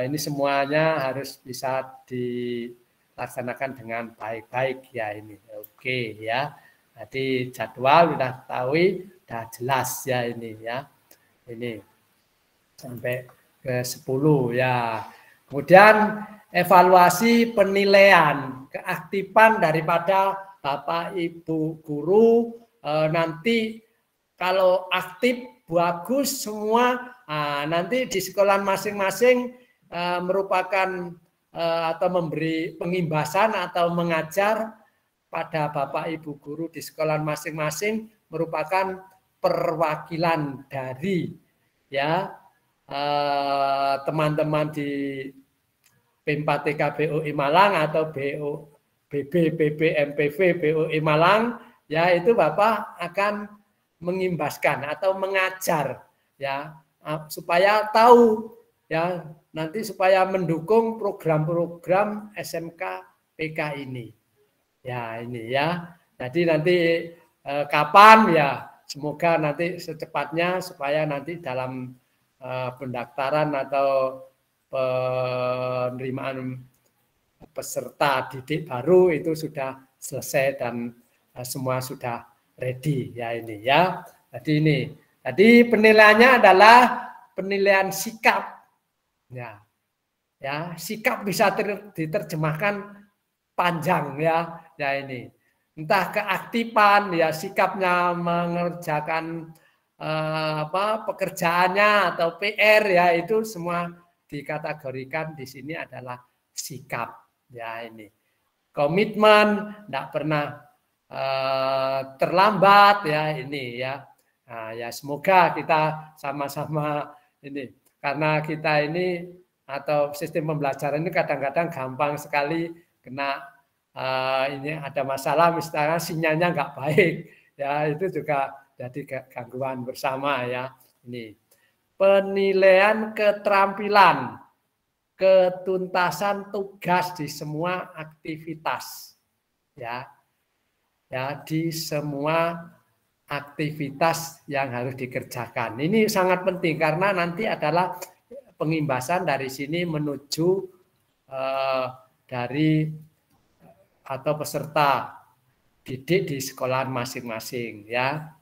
ini semuanya harus bisa dilaksanakan dengan baik-baik ya ini. Oke ya. Jadi jadwal sudah tahu, sudah jelas ya ini ya. Ini sampai ke 10 ya. Kemudian evaluasi penilaian keaktifan daripada Bapak Ibu guru, nanti kalau aktif bagus semua, nanti di sekolah masing-masing merupakan atau memberi pengimbasan atau mengajar pada Bapak Ibu guru di sekolah masing-masing merupakan perwakilan dari ya teman-teman di P4TK BUI Malang atau BB MPV BUI Malang ya, itu Bapak akan mengimbaskan atau mengajar ya, supaya tahu ya, nanti supaya mendukung program-program SMK PK ini. Ya ini ya, jadi nanti kapan ya, semoga nanti secepatnya supaya nanti dalam pendaftaran atau penerimaan peserta didik baru itu sudah selesai dan semua sudah ready ya ini ya. Jadi ini, jadi penilaiannya adalah penilaian sikap ya, ya sikap bisa diterjemahkan panjang ya, ya ini entah keaktifan ya, sikapnya mengerjakan pekerjaannya atau PR ya, itu semua dikategorikan di sini adalah sikap ya ini. Komitmen, tidak pernah terlambat ya ini ya. Nah, ya semoga kita sama-sama ini, karena kita ini atau sistem pembelajaran ini kadang-kadang gampang sekali kena ini ada masalah, misalnya sinyalnya nggak baik ya, itu juga jadi gangguan bersama ya. Ini penilaian keterampilan, ketuntasan tugas di semua aktivitas ya, ya di semua aktivitas yang harus dikerjakan. Ini sangat penting karena nanti adalah pengimbasan dari sini menuju dari atau peserta didik di sekolah masing-masing ya.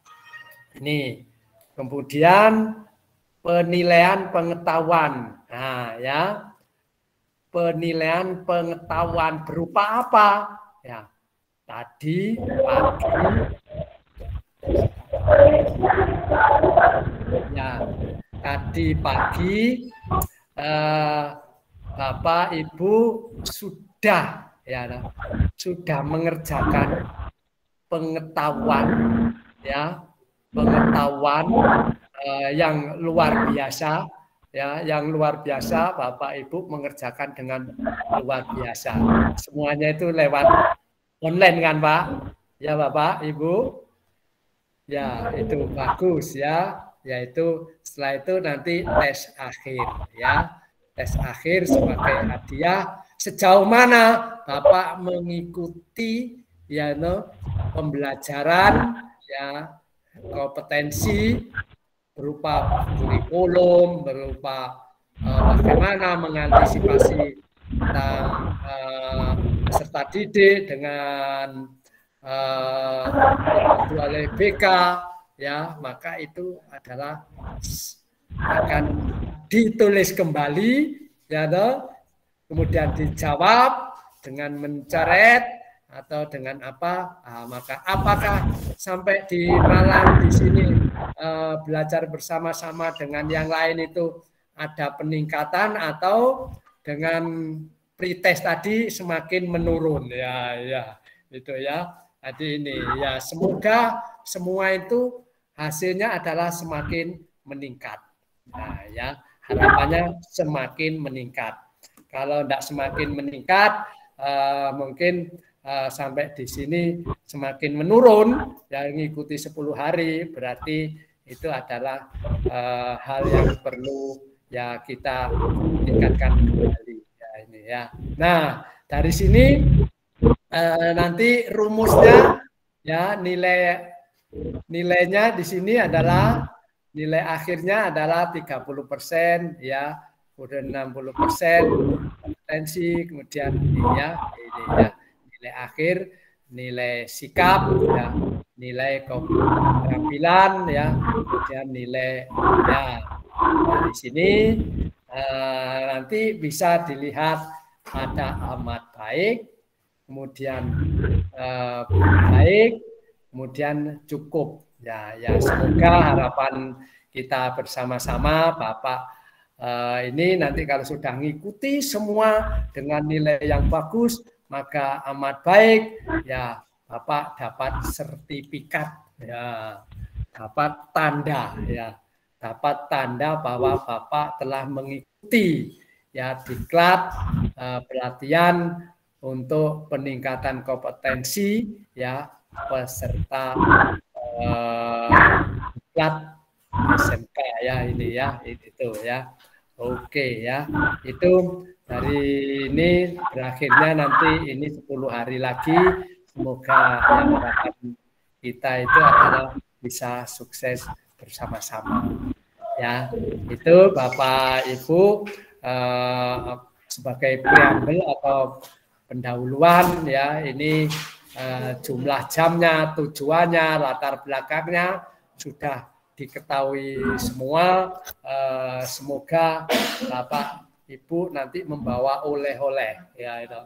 Ini kemudian penilaian pengetahuan. Nah ya, penilaian pengetahuan berupa apa? Ya, tadi pagi Bapak Ibu sudah mengerjakan pengetahuan yang luar biasa. Ya, yang luar biasa Bapak Ibu mengerjakan dengan luar biasa. Semuanya itu lewat online kan Pak? Ya Bapak Ibu. Ya, itu bagus ya. Yaitu setelah itu nanti tes akhir ya. Tes akhir sebagai hadiah. Sejauh mana Bapak mengikuti pembelajaran ya, kompetensi berupa kurikulum, berupa bagaimana mengantisipasi tentang peserta didik dengan oleh BK, ya, maka itu adalah akan ditulis kembali, ya, kemudian dijawab dengan mencoret atau dengan apa, maka apakah sampai di Malang di sini belajar bersama-sama dengan yang lain itu ada peningkatan atau dengan pretest tadi semakin menurun, ya itu ya. Jadi ini ya, semoga semua itu hasilnya adalah semakin meningkat. Nah ya, harapannya semakin meningkat. Kalau tidak semakin meningkat, mungkin sampai di sini semakin menurun, yang mengikuti 10 hari, berarti itu adalah hal yang perlu ya kita tingkatkan kembali ya ini ya. Nah dari sini nanti rumusnya ya, nilainya di sini adalah nilai akhirnya adalah 30% ya, kemudian 60% kompetensi, kemudian ini ya nilai akhir, nilai sikap, ya, nilai keterampilan, ya, kemudian nilai ya. Di sini nanti bisa dilihat ada amat baik, kemudian baik, kemudian cukup. Ya, semoga harapan kita bersama-sama, Bapak ini nanti kalau sudah ngikuti semua dengan nilai yang bagus, maka amat baik, ya Bapak dapat sertifikat, ya dapat tanda, ya dapat tanda bahwa Bapak telah mengikuti ya diklat pelatihan untuk peningkatan kompetensi ya peserta diklat SMK ya ini ya itu ya. Oke ya, itu dari ini berakhirnya nanti ini 10 hari lagi, semoga yang harapan kita itu adalah bisa sukses bersama-sama. Ya, itu Bapak Ibu sebagai preambel atau pendahuluan ya, ini jumlah jamnya, tujuannya, latar belakangnya sudah diketahui semua. Semoga Bapak Ibu nanti membawa oleh-oleh ya, itu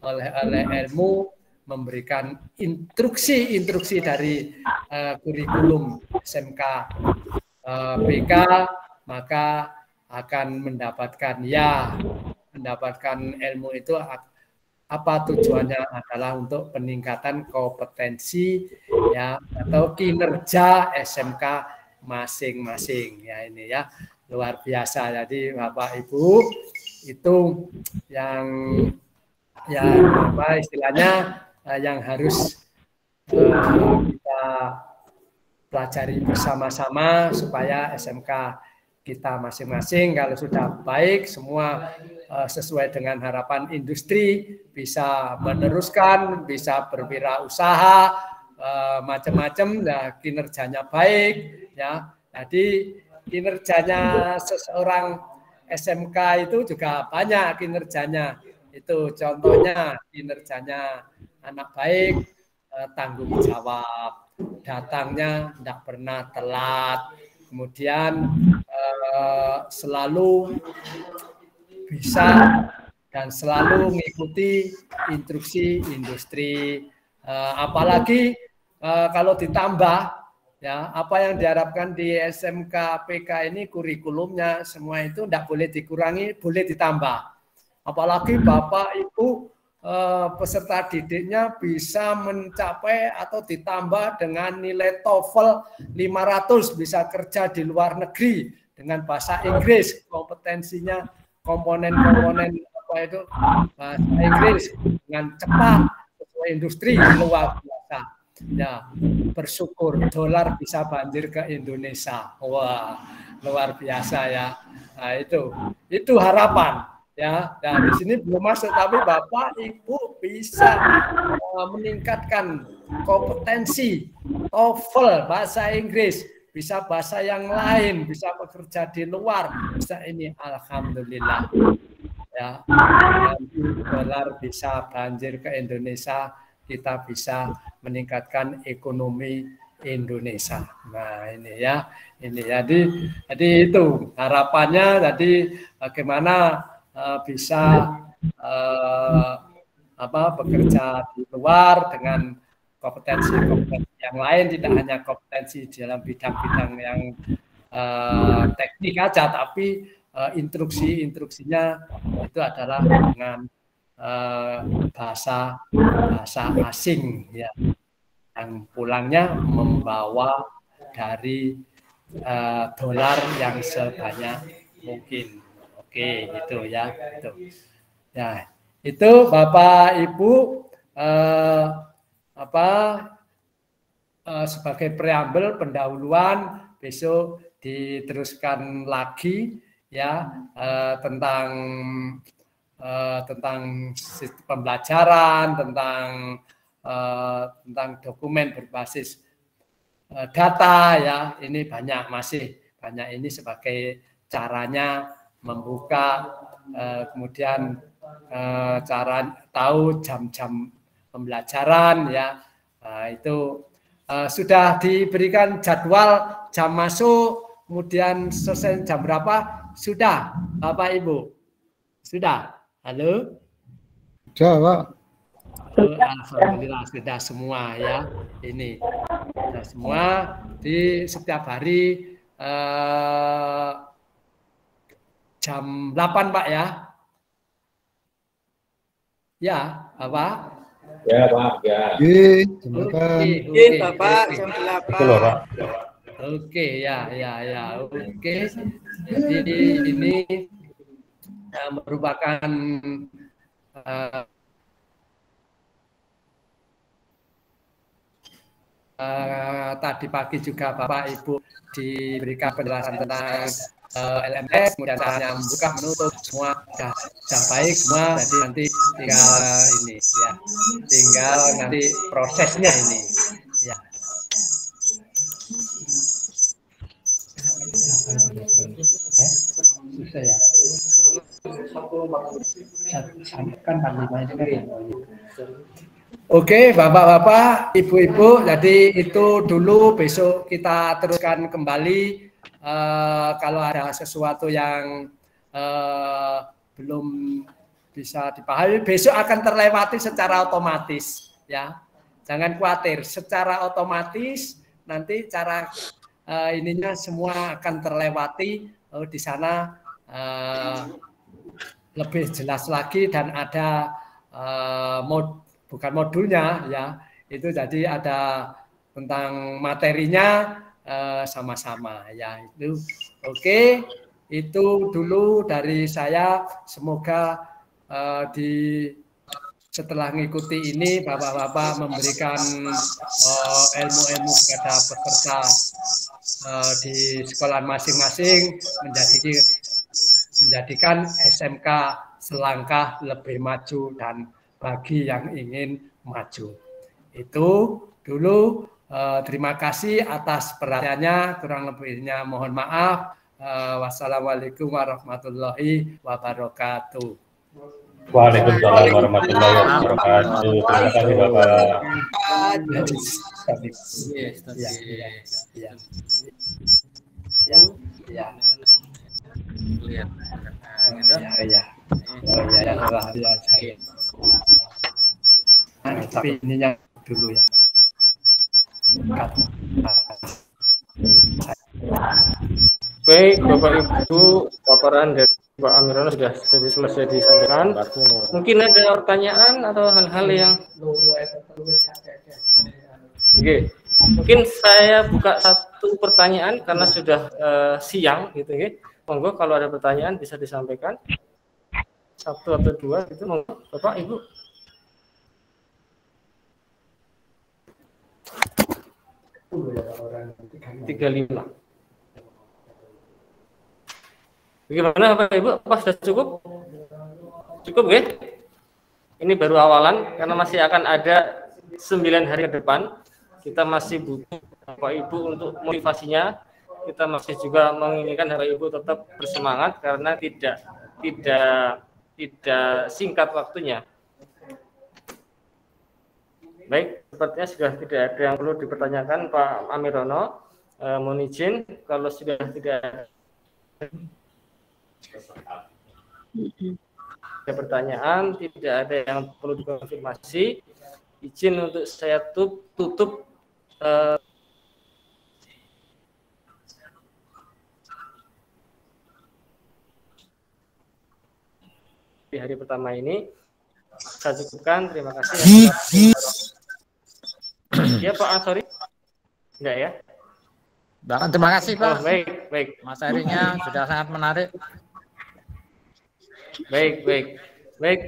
oleh ilmu, memberikan instruksi dari kurikulum SMK BK, maka akan mendapatkan ilmu itu. Apa tujuannya adalah untuk peningkatan kompetensi ya atau kinerja SMK masing-masing ya, ini ya luar biasa. Jadi Bapak Ibu itu yang apa istilahnya yang harus kita pelajari bersama-sama supaya SMK kita masing-masing kalau sudah baik semua sesuai dengan harapan industri, bisa meneruskan, bisa berwirausaha macam-macam, ya kinerjanya baik ya. Jadi kinerjanya seseorang SMK itu juga banyak kinerjanya. Itu contohnya kinerjanya anak baik, tanggung jawab, datangnya tidak pernah telat, kemudian selalu bisa dan selalu mengikuti instruksi industri. Apalagi kalau ditambah ya apa yang diharapkan di SMK PK ini kurikulumnya semua itu tidak boleh dikurangi, boleh ditambah. Apalagi Bapak Ibu peserta didiknya bisa mencapai atau ditambah dengan nilai TOEFL 500, bisa kerja di luar negeri dengan bahasa Inggris, kompetensinya komponen-komponen apa itu bahasa Inggris dengan cepat sesuai industri luar biasa. Ya, bersyukur dolar bisa banjir ke Indonesia. Wah, luar biasa ya. Nah, itu harapan. Ya, nah di sini belum masuk, tapi Bapak Ibu bisa meningkatkan kompetensi TOEFL bahasa Inggris, bisa bahasa yang lain, bisa bekerja di luar, bisa ini alhamdulillah. Ya, nanti dolar bisa banjir ke Indonesia, kita bisa meningkatkan ekonomi Indonesia. Nah, ini ya. Jadi itu harapannya tadi bagaimana bisa bekerja di luar dengan kompetensi yang lain, tidak hanya kompetensi dalam bidang-bidang yang teknik aja, tapi instruksinya itu adalah dengan bahasa asing ya, yang pulangnya membawa dari dolar yang sebanyak mungkin. Oke, itu ya, itu. Nah, itu Bapak Ibu sebagai preambel pendahuluan, besok diteruskan lagi ya tentang sistem pembelajaran, tentang dokumen berbasis data ya. Ini masih banyak ini sebagai caranya membuka, kemudian cara tahu jam-jam pembelajaran ya. Itu sudah diberikan jadwal jam masuk, kemudian selesai jam berapa? Sudah, Bapak Ibu? Sudah? Halo? Sudah, Pak. Alhamdulillah sudah semua ya. Ini sudah semua di setiap hari jam 8 Pak ya? Ya, apa? Ya Pak, ya. Oke, Bapak, jam 8. Oke, ya. Oke. Jadi ini merupakan tadi pagi juga Bapak Ibu diberikan penjelasan tentang LMS, kemudian caranya membuka, menutup, semua sudah baik semua. Jadi nanti tinggal ini ya, tinggal nanti prosesnya ini ya. Susah ya. Kan Oke, Bapak-bapak, Ibu-ibu, jadi itu dulu. Besok kita teruskan kembali. Kalau ada sesuatu yang belum bisa dipahami, besok akan terlewati secara otomatis ya. Jangan khawatir, secara otomatis nanti cara ininya semua akan terlewati di sana, lebih jelas lagi, dan ada bukan modulnya ya, itu jadi ada tentang materinya sama-sama ya. Itu oke. Itu dulu dari saya. Semoga setelah mengikuti ini Bapak-bapak memberikan ilmu-ilmu kepada peserta di sekolah masing-masing, menjadikan SMK selangkah lebih maju dan bagi yang ingin maju. Itu dulu. Terima kasih atas perhatiannya. Kurang lebihnya mohon maaf. Wassalamualaikum warahmatullahi wabarakatuh. Waalaikumsalam warahmatullahi wabarakatuh. Terima kasih Bapak. Ya. ya saya. Nah, tapi ini yang dulu ya. Baik, Bapak Ibu, paparan dari Pak Amirono sudah selesai disampaikan. Mungkin ada pertanyaan atau hal-hal yang oke. Mungkin saya buka satu pertanyaan karena sudah siang gitu ya. Monggo kalau ada pertanyaan bisa disampaikan. Satu atau dua itu monggo Bapak Ibu. Orang 35. Bagaimana Bapak Ibu? Apa sudah cukup? Cukup ya? Ini baru awalan karena masih akan ada 9 hari ke depan. Kita masih butuh Bapak Ibu untuk motivasinya. Kita masih juga menginginkan Bapak Ibu tetap bersemangat karena tidak singkat waktunya. Baik, sepertinya sudah tidak ada yang perlu dipertanyakan Pak Amirono. Mohon izin kalau sudah tidak ada pertanyaan, tidak ada yang perlu dikonfirmasi, izin untuk saya tutup di hari pertama ini. Saya cukupkan, terima kasih. Ya Pak, sorry. Enggak ya? Terima kasih Pak. Baik. Materinya sudah sangat menarik. Baik.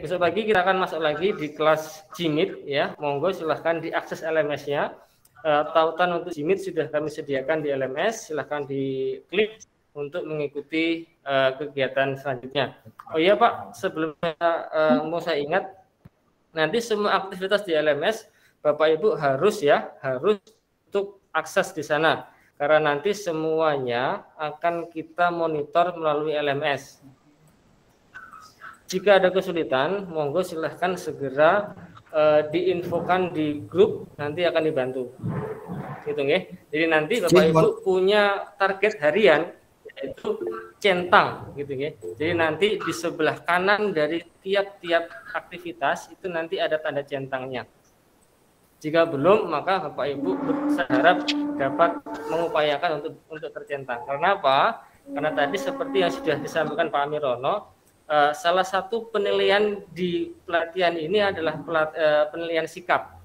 Besok pagi kita akan masuk lagi di kelas Jimit ya. Monggo silahkan diakses LMS-nya. Tautan untuk Jimit sudah kami sediakan di LMS. Silahkan diklik untuk mengikuti kegiatan selanjutnya. Oh iya Pak, sebelumnya mau saya ingat, nanti semua aktivitas di LMS Bapak Ibu harus untuk akses di sana karena nanti semuanya akan kita monitor melalui LMS. Jika ada kesulitan, monggo silahkan segera diinfokan di grup, nanti akan dibantu. Gitu ya. Jadi nanti Bapak Ibu punya target harian yaitu centang gitu ya. Jadi nanti di sebelah kanan dari tiap-tiap aktivitas itu nanti ada tanda centangnya. Jika belum, maka Bapak Ibu berharap dapat mengupayakan untuk tercentang. Karena apa? Karena tadi seperti yang sudah disampaikan Pak Amirono, salah satu penilaian di pelatihan ini adalah penilaian sikap,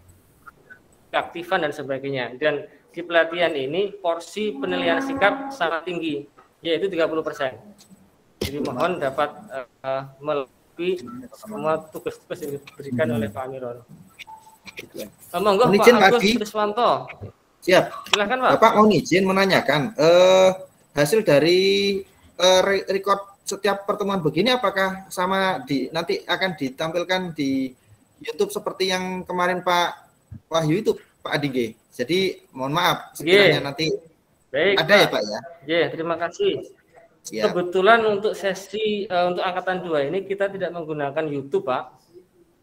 keaktifan dan sebagainya. Dan di pelatihan ini porsi penilaian sikap sangat tinggi, yaitu 30%. Jadi mohon dapat melebihi semua tugas-tugas yang diberikan oleh Pak Amirono. Monggo Pak Agus Kriswanto. Siap. Silakan Pak. Bapak mau izin menanyakan hasil dari record setiap pertemuan begini apakah sama nanti akan ditampilkan di YouTube seperti yang kemarin Pak Wahyu itu Pak Adingge. Jadi mohon maaf sekiranya nanti baik, ada Pak. Ya Pak ya. Ya, terima kasih. Siap. Kebetulan untuk sesi untuk angkatan 2 ini kita tidak menggunakan YouTube Pak.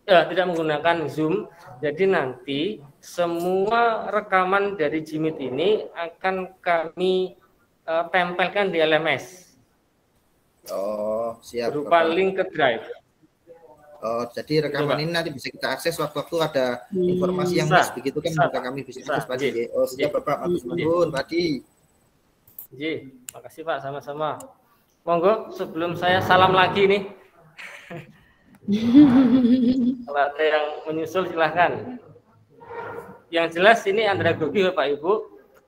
Tidak menggunakan Zoom. Jadi nanti semua rekaman dari Jimit ini akan kami tempelkan di LMS. Oh, siap. Berupa link ke Drive. Oh, jadi rekaman ini nanti bisa kita akses waktu-waktu ada informasi yang pas begitu kan bisa kami bisa akses Pak Di. Oh, siap Bapak, matur nuwun Pak Di. Terima kasih Pak, sama-sama. Monggo sebelum saya salam lagi nih. Kalau ada yang menyusul silahkan. Yang jelas ini andragogi Bapak Ibu.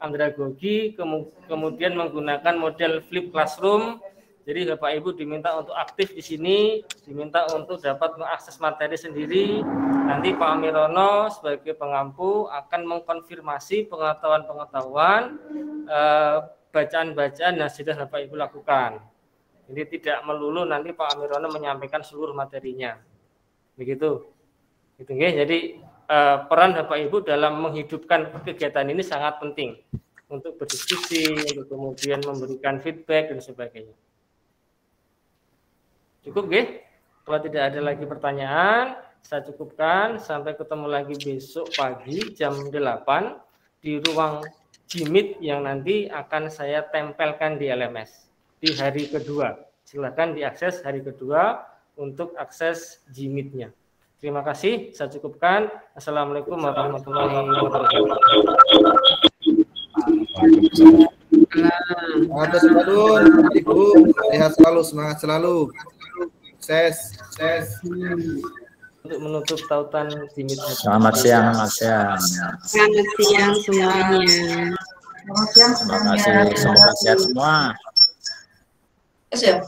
Andragogi kemudian menggunakan model flip classroom. Jadi Bapak Ibu diminta untuk aktif di sini, diminta untuk dapat mengakses materi sendiri. Nanti Pak Amirono sebagai pengampu akan mengkonfirmasi pengetahuan-pengetahuan, bacaan-bacaan yang sudah Bapak Ibu lakukan. Jadi tidak melulu nanti Pak Amirono menyampaikan seluruh materinya. Begitu. Gitu ya. Jadi peran Bapak Ibu dalam menghidupkan kegiatan ini sangat penting untuk berdiskusi, untuk kemudian memberikan feedback dan sebagainya. Cukup ya? Kalau tidak ada lagi pertanyaan, saya cukupkan. Sampai ketemu lagi besok pagi jam 8 di ruang Jimit yang nanti akan saya tempelkan di LMS di hari kedua. Silakan diakses hari kedua untuk akses Gmeet-nya. Terima kasih, saya cukupkan. Assalamualaikum warahmatullahi wabarakatuh. Ada sebadun, Ibu, sehat selalu, semangat selalu. Sukses. Untuk menutup tautan Gmeet. Selamat siang, Mas ya. Selamat siang semuanya. Terima kasih, semoga sehat semua. Siap.